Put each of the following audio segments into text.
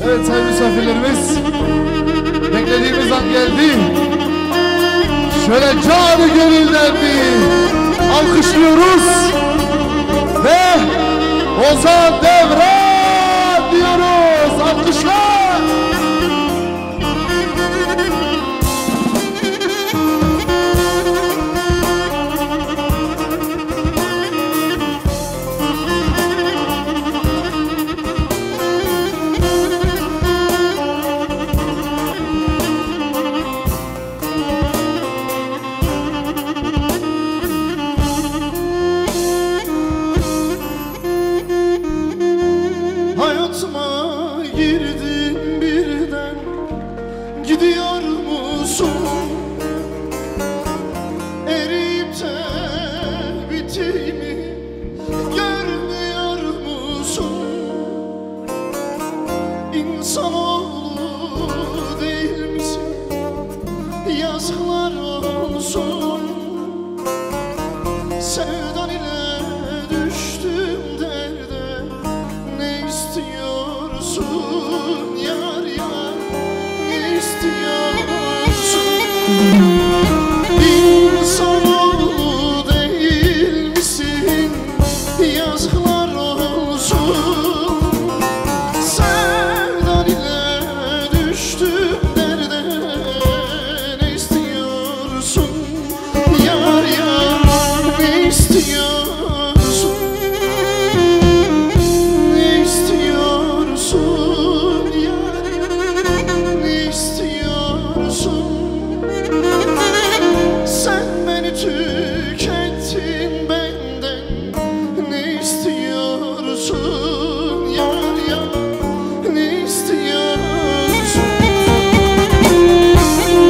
Evet sayın misafirlerimiz, beklediğimiz an geldi. Şöyle canı gönülden bir alkışlıyoruz ve Ozan Devran diyoruz. Alkışlar. Hayatıma girdin birden, gidiyor musun? Eriyip de bittiğimi görmüyor musun? İnsanoğlu değil misin? Yazıklar olsun. Sevdan ile düştüm derde, ne istiyorsun yar yar, ne istiyorsun? İnsanoğlu değil misin? Yazıklar olsun. Sevdan ile düştüm derde, ne istiyorsun yar yar, ne istiyorsun? Ne istiyorsun yar yar, ne istiyorsun? Sen beni tükettin benden, ne istiyorsun yar yar, ne istiyorsun?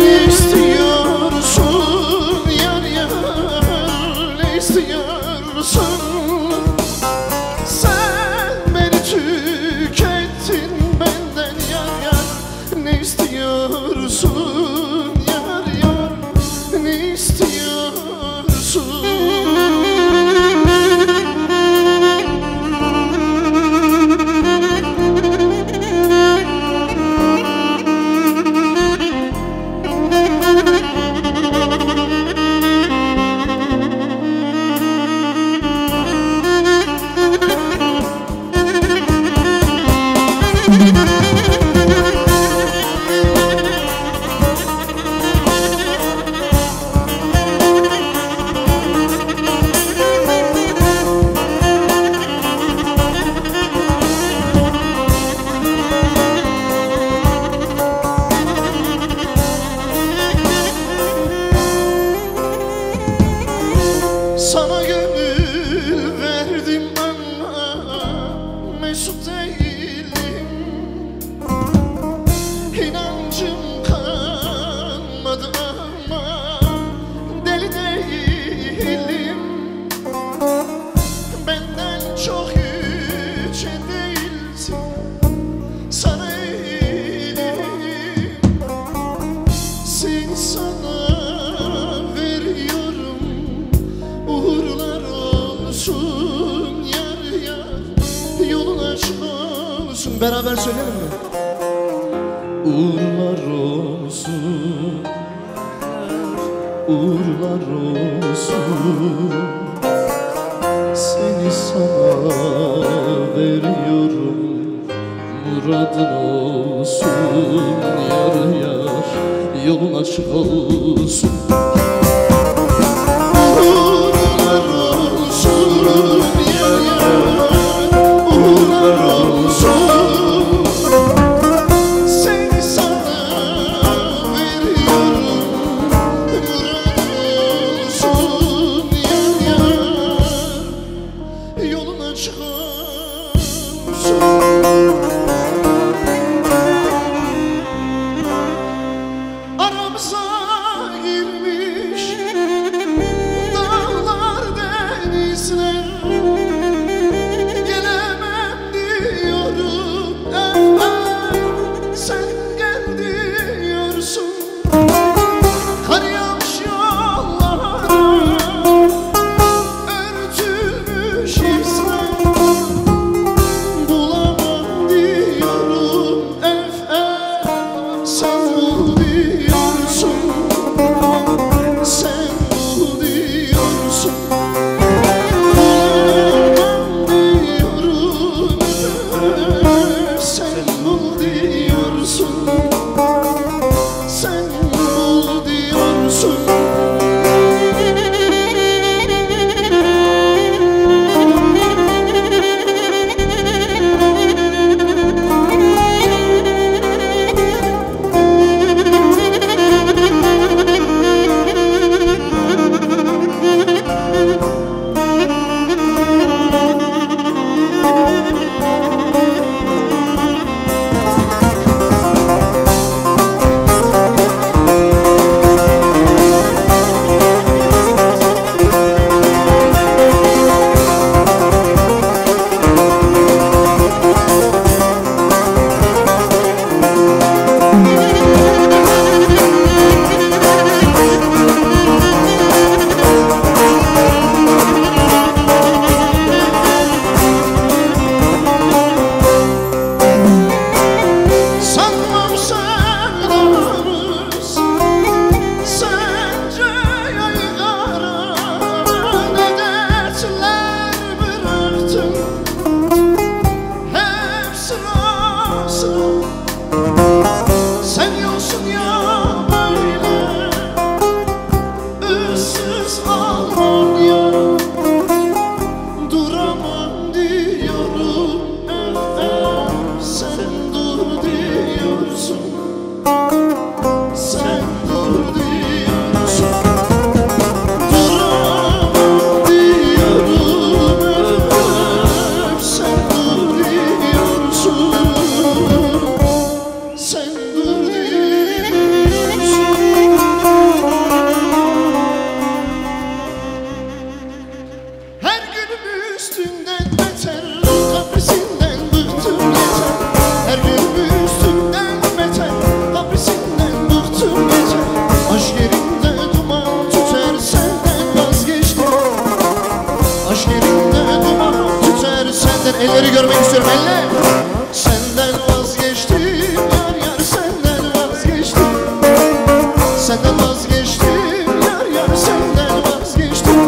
Ne istiyorsun yar yar, ne istiyorsun? Sen beni tükettin benden yar yar, ne istiyorsun yar yar, ne istiyorsun? Sana gönül verdim ama mesut değilim. İnancım kalmadı ama deli değilim. Benden çok yüce değilsin, sana eğilim. Seni sana veriyorum, uğurlar olsun yar yar, yolun açık olsun. Beraber söyleyelim mi? Uğurlar olsun, uğurlar olsun. Seni sana veriyorum, muradın olsun yar yar, yolun açık olsun. Uğurlar olsun yar yar, uğurlar olsun. Seni sana veriyorum, muradın olsun yar yar, yolun açık olsun. Aramıza girmiş sen bul diyorsun, sen bul diyorsun. Elleri görmek istiyorum, elle. Senden vazgeçtim yar yar, senden vazgeçtim. Senden vazgeçtim yar yar, senden vazgeçtim.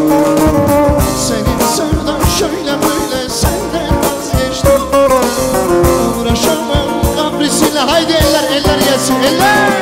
Senin sevdan şöyle böyle, senden vazgeçtim. Uğraşamam kaprisiyle, haydi eller gelsin, eller.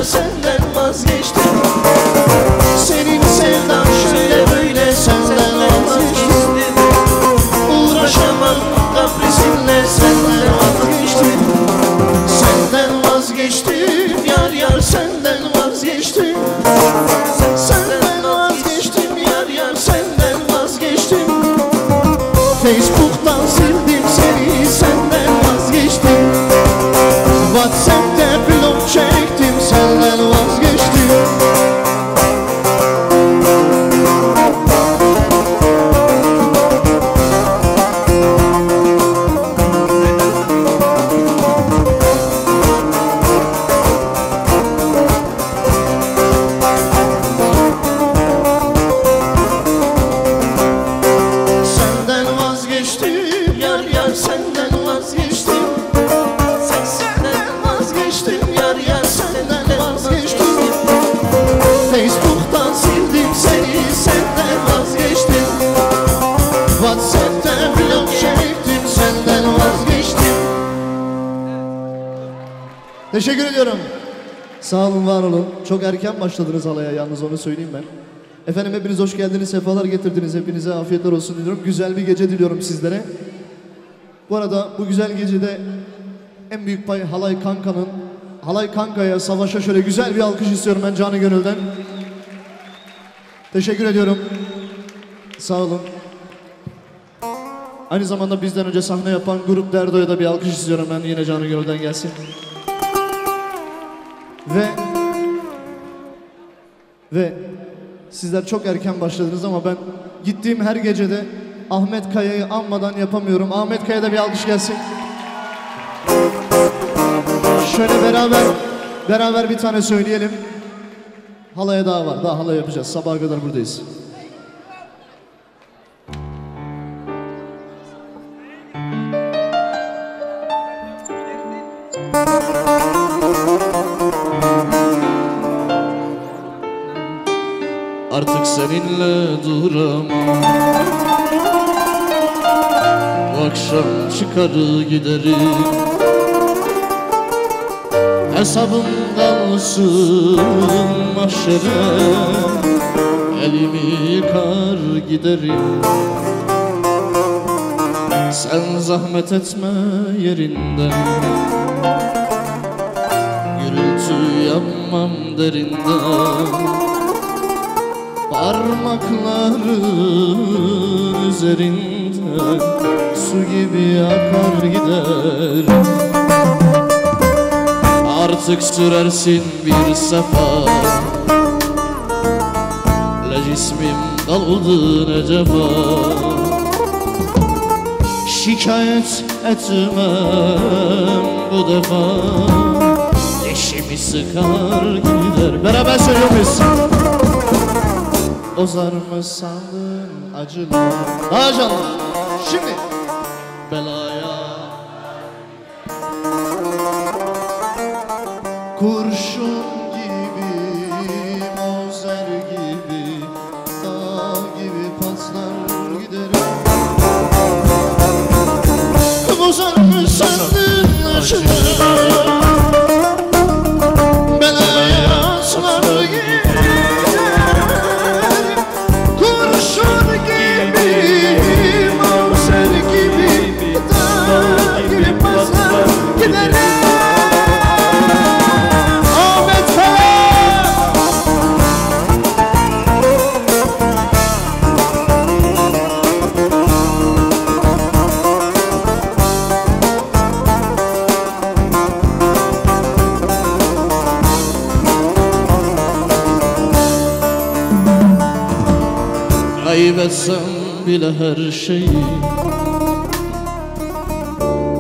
Senden vazgeçtim. Senin sevdan şöyle böyle, senden vazgeçtim. Uğraşamam kaprisinle, senden vazgeçtim. Senden vazgeçtim yar yar, senden vazgeçtim. Senden vazgeçtim yar yar, senden vazgeçtim. Facebook'tan sildim seni, senden vazgeçtim. WhatsApp'ta blok çektim, senden vazgeçtim. Senden vazgeçtim yar yar, senden vazgeçtim. Senden vazgeçtim yar yar, senden vazgeçtim. Facebook'tan sildim seni, senden vazgeçtim. WhatsApp'ta blok çektim, senden vazgeçtim. Teşekkür ediyorum. Sağ olun, var olun. Çok erken başladınız halaya, yalnız onu söyleyeyim ben. Efendim hepiniz hoş geldiniz, sefalar getirdiniz. Hepinize afiyetler olsun diliyorum. Güzel bir gece diliyorum sizlere. Bu arada bu güzel gecede en büyük pay Halay Kanka'nın. Halay Kanka'ya, Savaş'a şöyle güzel bir alkış istiyorum ben canı gönülden. Teşekkür ediyorum. Sağ olun. Aynı zamanda bizden önce sahne yapan grup Derdo'ya da bir alkış istiyorum ben, yine canı gönülden gelsin. Ve sizler çok erken başladınız ama ben gittiğim her gecede Ahmet Kaya'yı anmadan yapamıyorum. Ahmet Kaya'da bir alkış gelsin. Şöyle beraber bir tane söyleyelim. Halaya daha var. Daha halay yapacağız. Sabaha kadar buradayız. Artık seninle duramam. Bu akşam çıkar giderim. Hesabım kalsın mahşere. Elimi yıkar giderim. Sen zahmet etme yerinden. Gürültü yapmam derinden. Parmakların üzerinden su gibi akar gider. Artık sürersin bir sefer. Le cismim kaldı ne cefa. Şikayet etmem bu defa. Dişimi sıkar gider. Beraber söylüyor muyuz? Bozar mı sandın acılar? Daha canlı. Şimdi. Belaya Kurşun gibi, Mauser gibi, dağ gibi patlar giderim. Bozar mı sandın acılar? Belaya sarar giderim. Kurşun gibi, Mauser gibi, dağ gibi patlar giderim. kaybetsem bile her şeyi,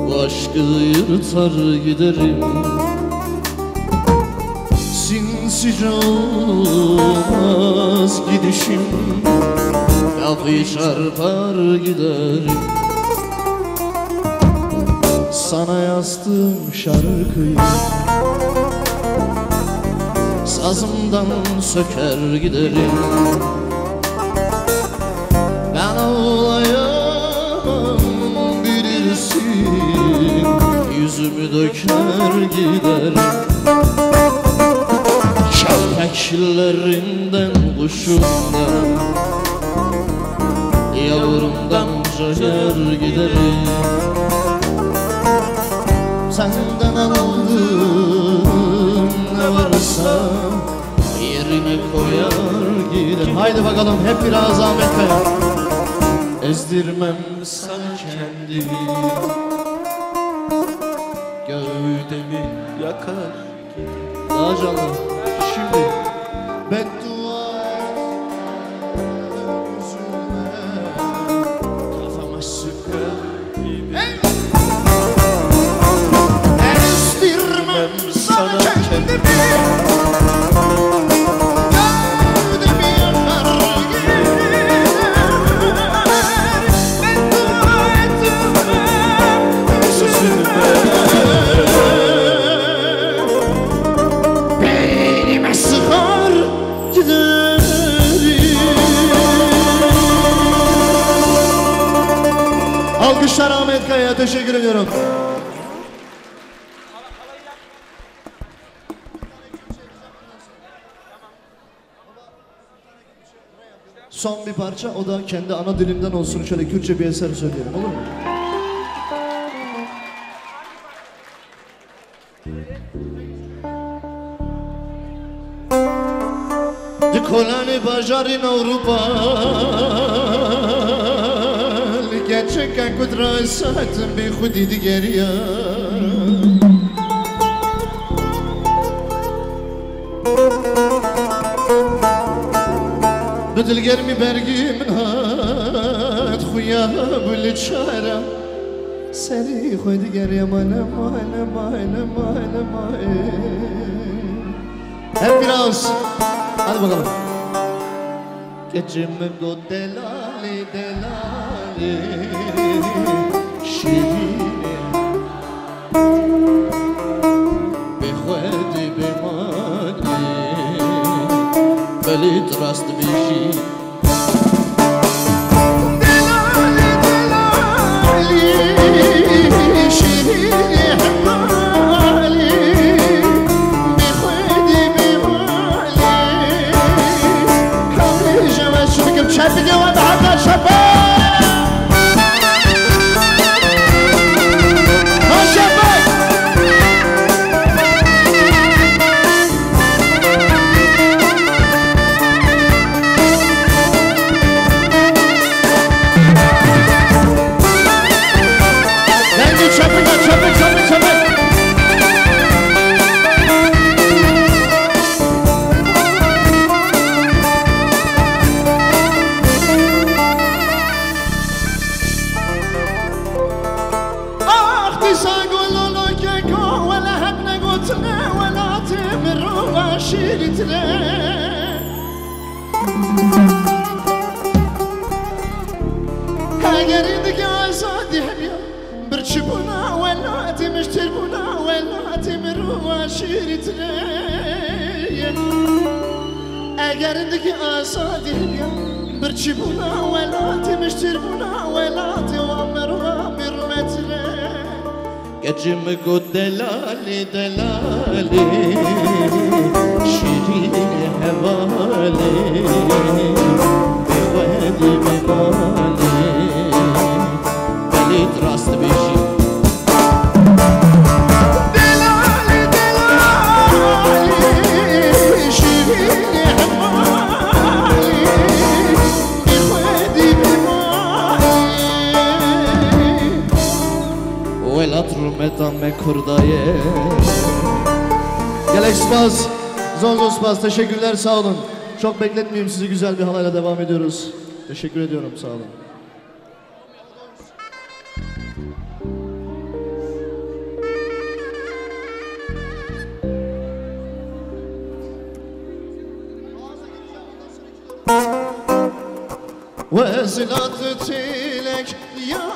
bu aşkı yırtar giderim. Sinsice olmaz gidişim, kapıyı çarpar giderim. Sana yazdım şarkıyı, sazımdan söker giderim. Ben ağlayamam bilirsin, yüzümü döker giderim. Köpeklerinden, kuşumdan, yavrumdan cayar giderim. Senden aldığım ne varsa yerine koyar giderim. haydi bakalım hep biraz Ahmet Kaya. Ezdirmem sana kendimi, gövdemi yakar. Daha canlı. Şimdi beddua üzülme, Kafama sıkar ezdirmem sana kendimi, gövdemi yakar gider. Beddua etme, üzülme, beynime sıkar giderim. Alkışlar Ahmet Kaya'ya, teşekkür ediyorum. Son bir parça, o da kendi ana dilimden olsun. Şöyle Kürtçe bir eser söyleyelim, olur mu? Dikolani bajarin Avrupa, چکا کدرا ساعتم بی خودی دیگریا بدل گرمی برگی من هات خویا بول چارا سری خودی گریا مانا مانا مانا مانا مانا hep biraz hadi bakalım Gecemi go delali delali şirine Be khwedi be mali Belit rast bişi Delali delali şirine hemali Be khwedi be mali Kamli jama şukim çapi devam hatta şapa اگر دیگه آزادی برچی بونا ولاتی مشتر بونا ولاتی و امرها برمتره گجم گو دلالی دلالی شیرین حوالی بخوادی بمالی بلیت راست بشی Metan me kurdaye Gelek Spaz, Zonzo Spaz teşekkürler sağ olun. Çok bekletmeyeyim sizi güzel bir halayla devam ediyoruz. Teşekkür ediyorum sağ olun. Vezilat tilek ya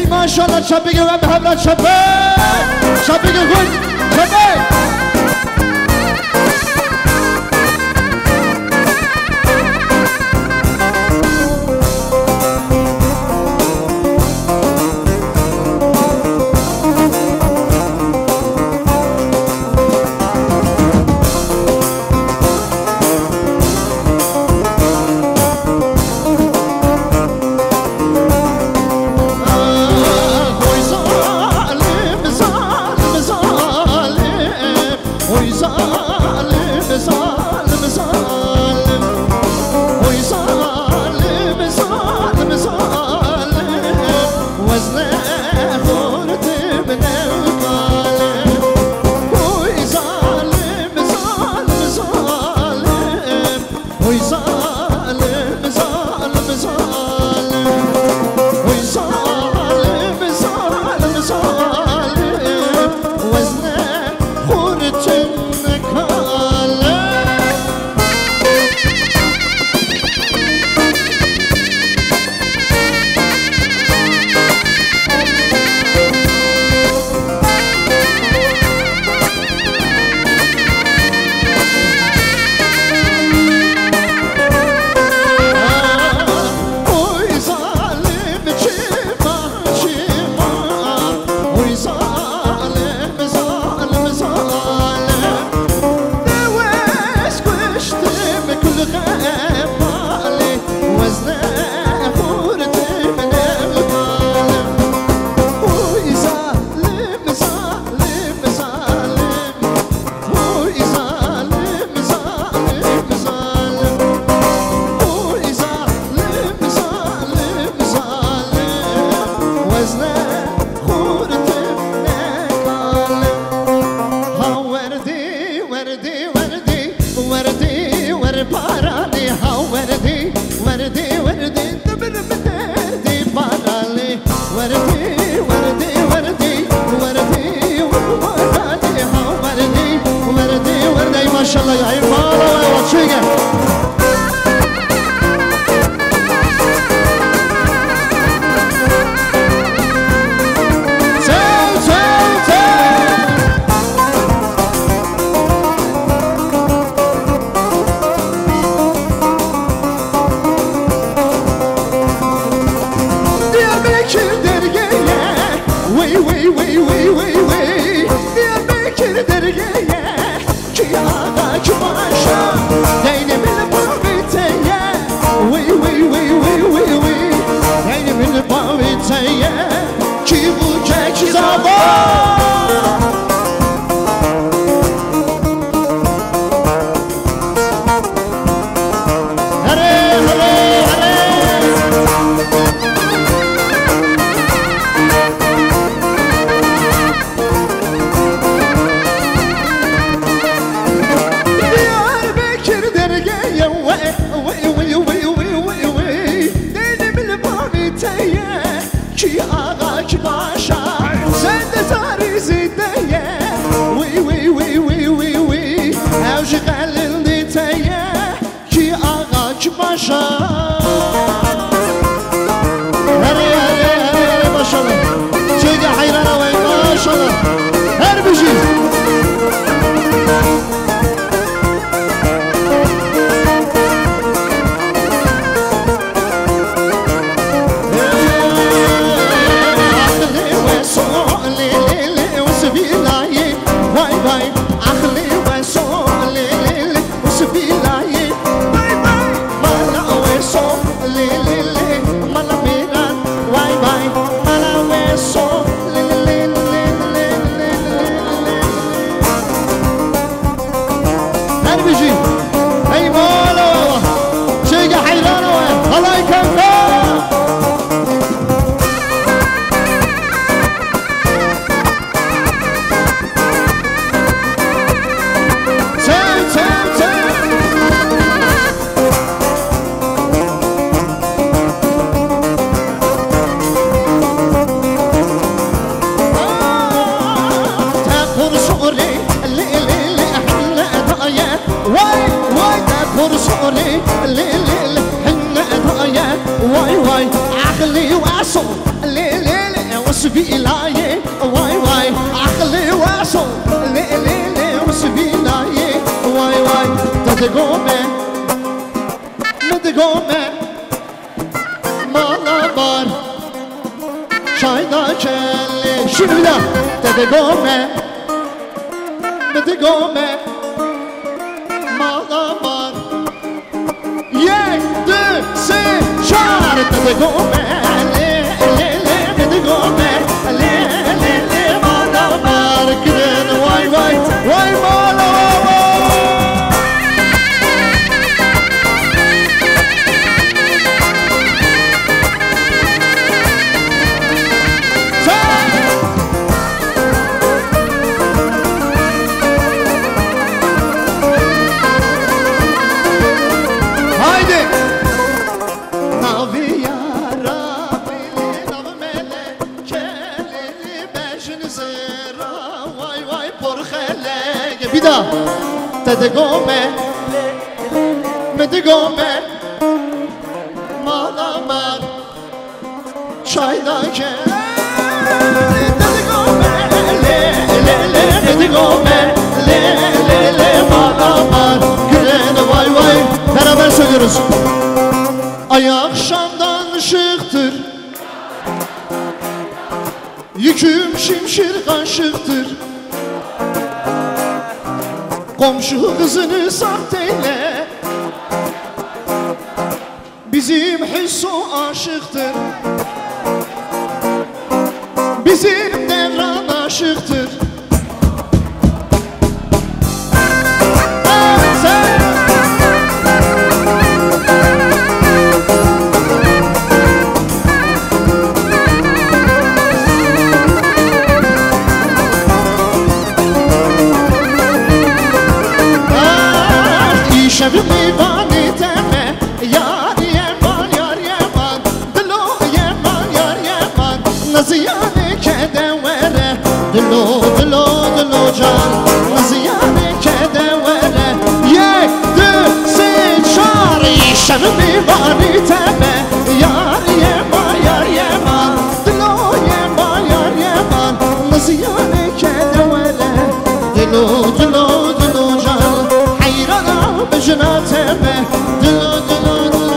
ما شاء الله شبيك وبهبلة شبيك قول شبيك واي واي عقلي وعصو ليل وسبيلاي واي واي عقلي واسو لي لي لي وسبيلاي واي واي تدقومي مدقومي مالابار çayda kelli şunu bir daha Dede gome Dede gome Malamar Yekti si çar Dede gome Le le le Dede gome Le le le Malamar Gidin vay vay Vay malamar Bir daha Dede gome Mede gome Malamar Çayda gel Dede gome Le le le Dede gome Le le le Malamar Gülen vay vay Beraber söylüyoruz Ay akşamdan ışıktır Yüküm şimşir kaşıktır Komşu kızını sahteyle Bizim Hüsso aşıktır Bizim Devran aşıktır Şevmi bani teme Yar yeman yar yeman Dilo yeman yar yeman Naziyane kedevere Dilo dilo dilo can Naziyane kedevere Yekti sıçar Şevmi bani teme Yar yeman yar yeman Dilo yeman yar yeman Naziyane kedevere Dilo dilo dilo can Bejnateme dilo dilo dilo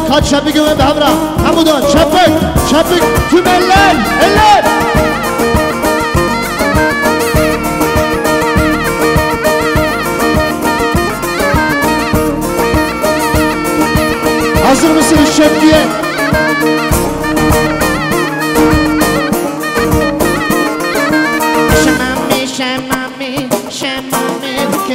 Kaç çapı güve davra Hamudan çapık çapık tüm eller eller Hazır mısınız şefkiye? Şemami, şemami, şemami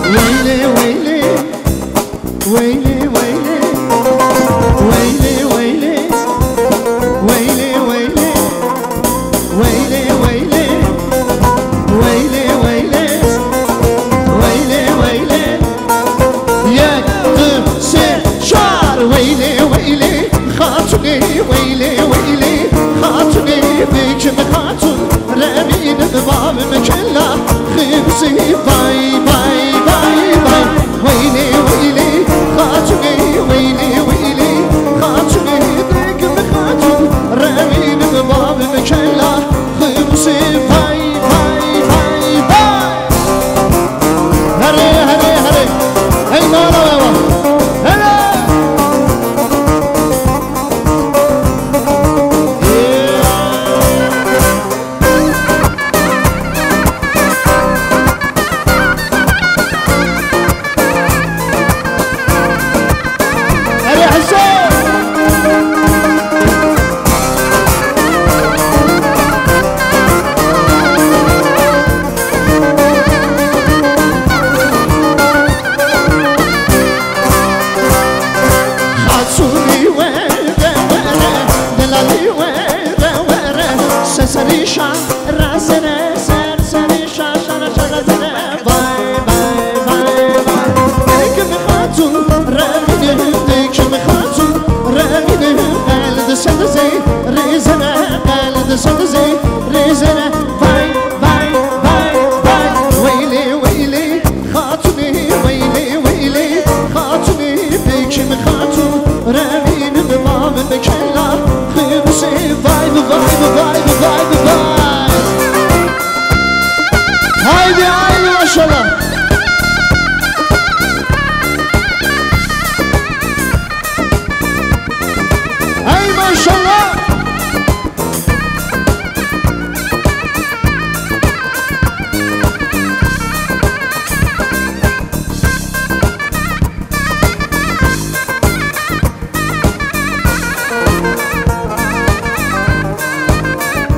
ويلي ويلي ويلي ويلي ويلي ويلي ويلي ويلي ويلي ويلي ويلي ويلي ويلي ويلي يكتب شعر ويلي ويلي خاطني ويلي ويلي خاطني بكم خاطن رمين بباب مكلا خبزي باي باي باي باي ويلي ويلي خاطني ويلي ويلي خاطني بكم خاطن رمين بباب مكلا خبزي باي باي باي باي هري هري هري هي مالا بابا هلا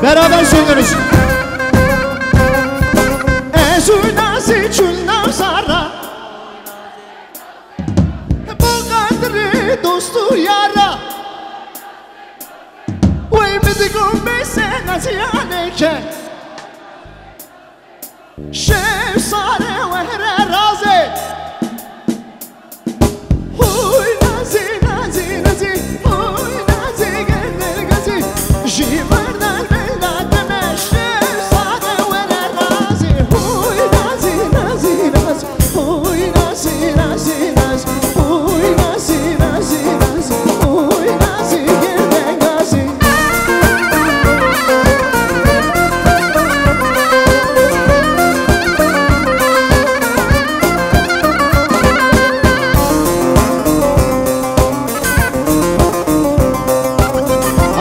beraber söylüyoruz. Ezunası çulna zara bu kadri dostu yara ve bizi sen azyaneke şef sare ve razı huy nazi nazi nazi huy nazi gelir gazi jivardan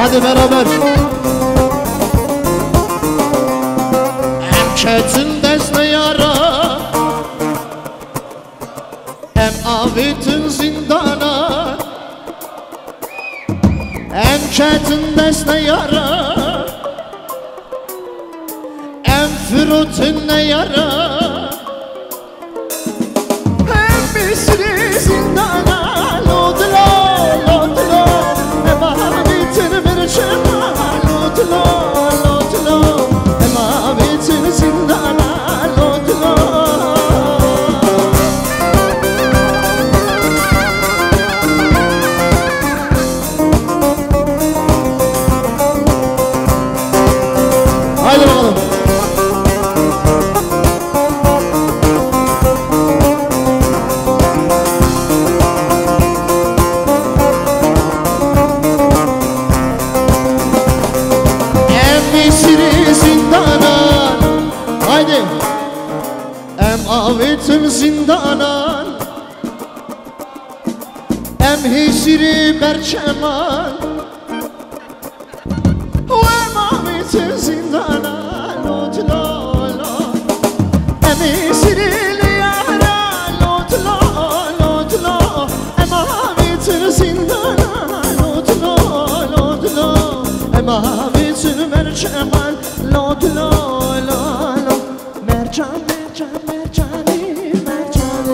hadi beraber. Hem ketin desne yara, hem avitin zindana. Hem ketin desne yara, hem frutin ne yara. Hem misri zindana, lodlo, lodlo. Hem avitin bir çema, lodlo, lodlo. Hem avitin zindana, lodlo. Haydi bakalım. Haydi. Em avitim zindanan, em hisiri berçeman. Em avitim zindanan, lot lolo. Em hisiri liyara, lot lo. Em avitim zindanan, lot lo. Em avitim berçeman, lot lo. Mercan, mercan, mercani, mercani.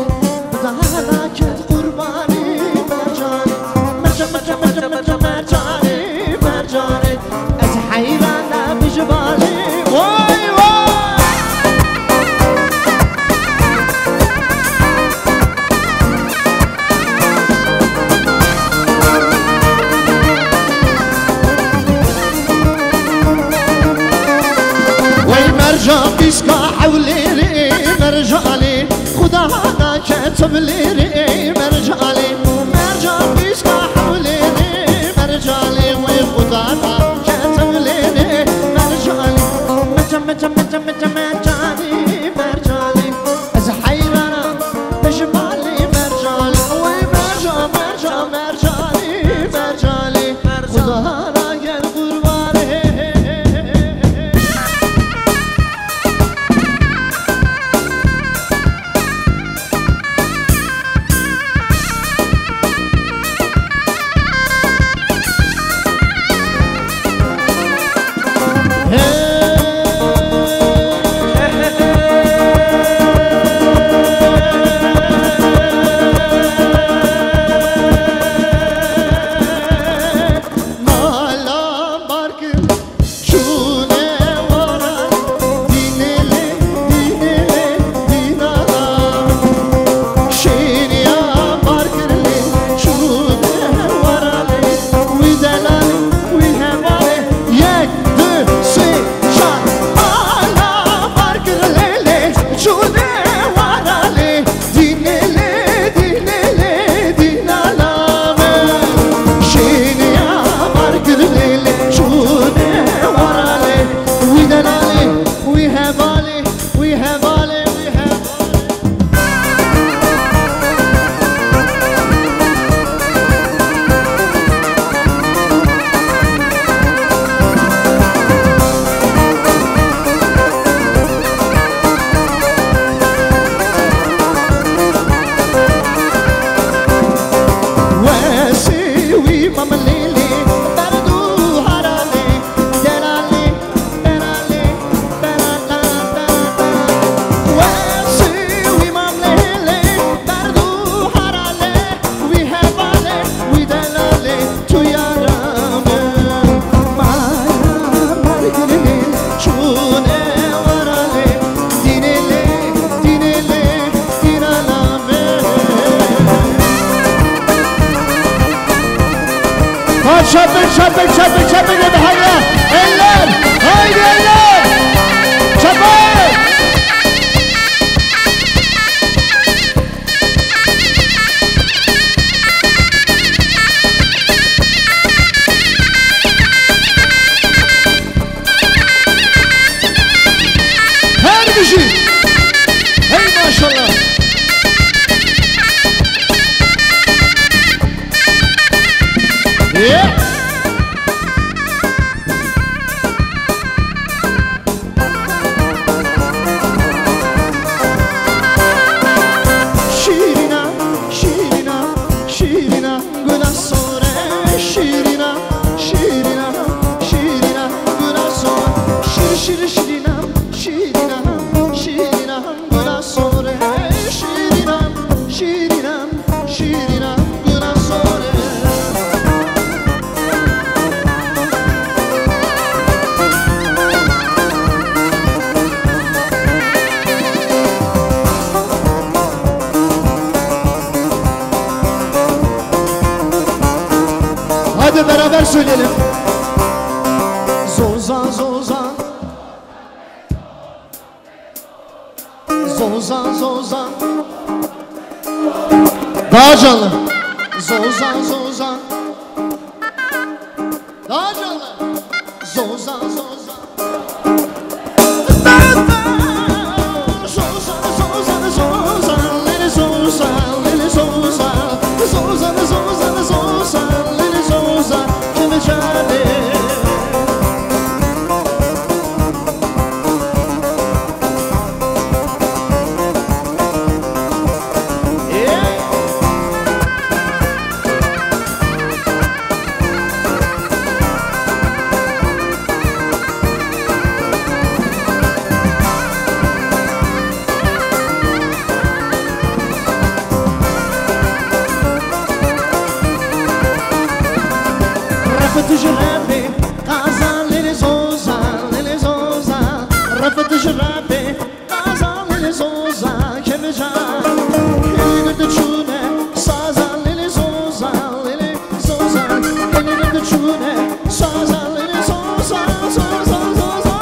خدانا كتب لي مرجالي مرجال بيسكا حولي مرجالي وخدانا كتب لي مرجالي مرجالي مرجالي از حيرانا بجمالي مرجالي وي مرجالي خدانا gel kurbanı Şapık hadi hayya eller haydi eller şapık her kişi hey maşallah yeah. Hadi beraber söyleyelim. Zozan zozan Zozan zozan daha canlı. Zozan zozan daha canlı. Zozan zozan تجربي غزال للزوزة للزوزة رفض تجربي غزال للزوزة كم جان قلت تشونه سازا للزوزة للزوزة قلت تشونه سازا للزوزة زوزة زوزة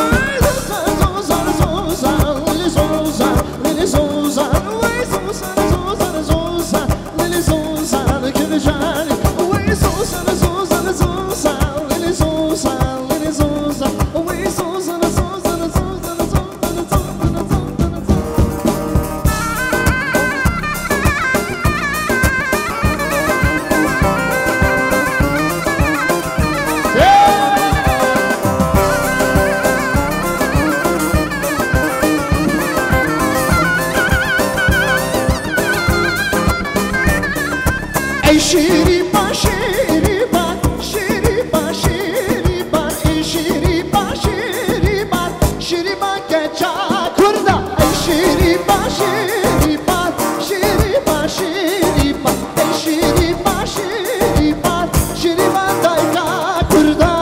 زوزة زوزة للزوزة للزوزة şiriba şiriba şiriba şiriba şiriba şiriba şiriba geça kurda şiriba şiriba şiriba şiriba şiriba şiriba şiriba dayka kurda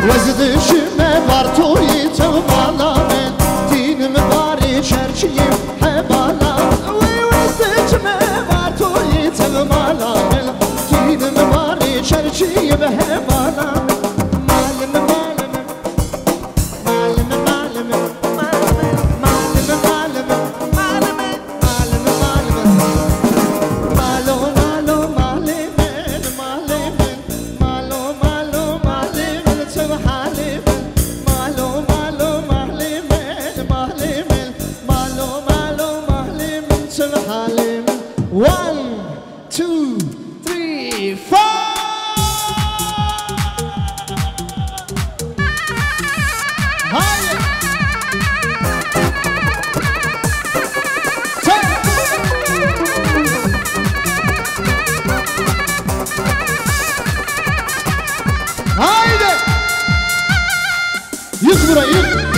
وزدشمه بر توی تو بالا من دینم باری چرچیم حبالا وزدشمه بر توی تو بالا من دینم باری چرچیم حبالا معلم معلم معلم معلم معلم معلم معلم معلم معلم مالو مالو معلم معلم مالو مالو معلم حالم مالو مالو معلم معلم مالو مالو معلم حالم 1 2 3 4 هاي هايدي يك buraya yık.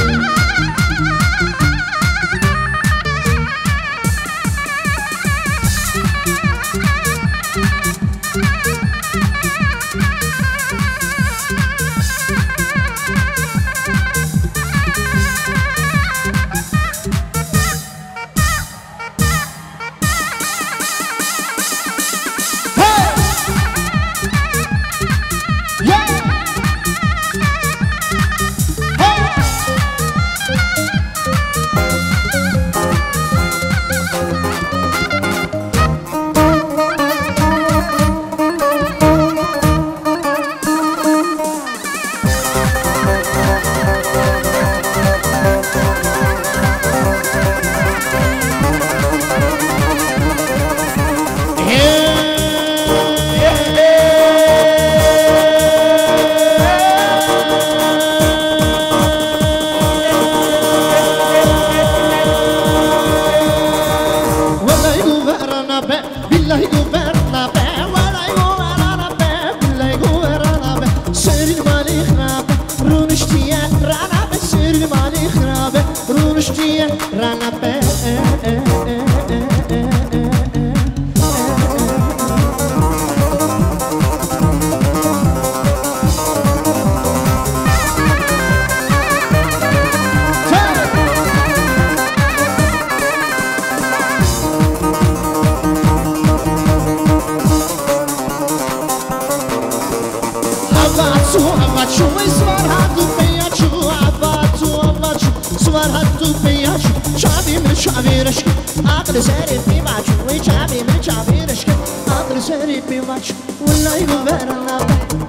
عقل سري في معش ويشعبي من شعبي رشك عقل سري في معش والله يغفرنا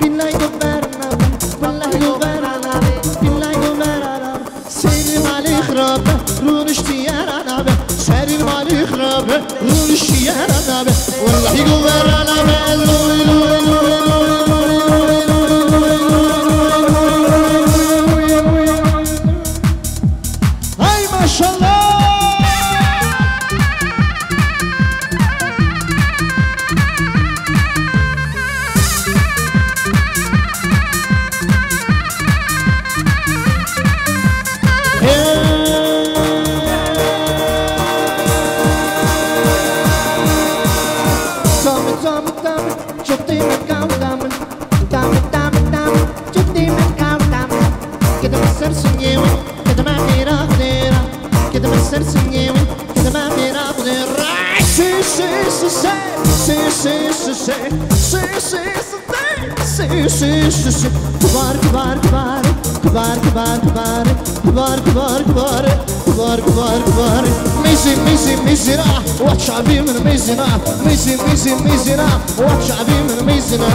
بالله يغفرنا والله يغفرنا بالله يغفرنا سيري مالي خرابه رونشتي يا رنابه سيري مالي خرابه رونشتي يا رنابه والله يغفرنا هاي ما شاء الله ميزنا وشعبي من ميزنا ميزنا وشعبي من ميزنا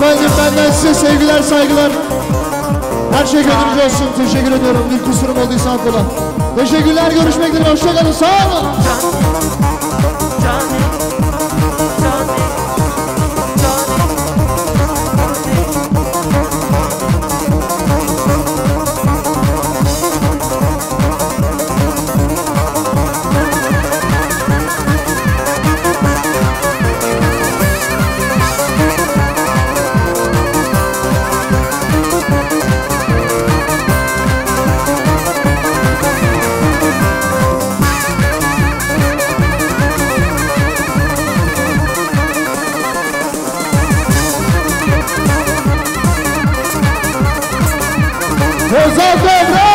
Efendim benden size sevgiler, saygılar. Her şey gönlünüzce olsun. Teşekkür ediyorum. Bir kusurum olduysa affola. Teşekkürler. Görüşmek dileğiyle. Hoşçakalın. Sağ olun. Ozan Devran!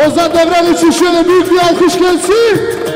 Ozan Devran için şöyle büyük bir alkış gelsin.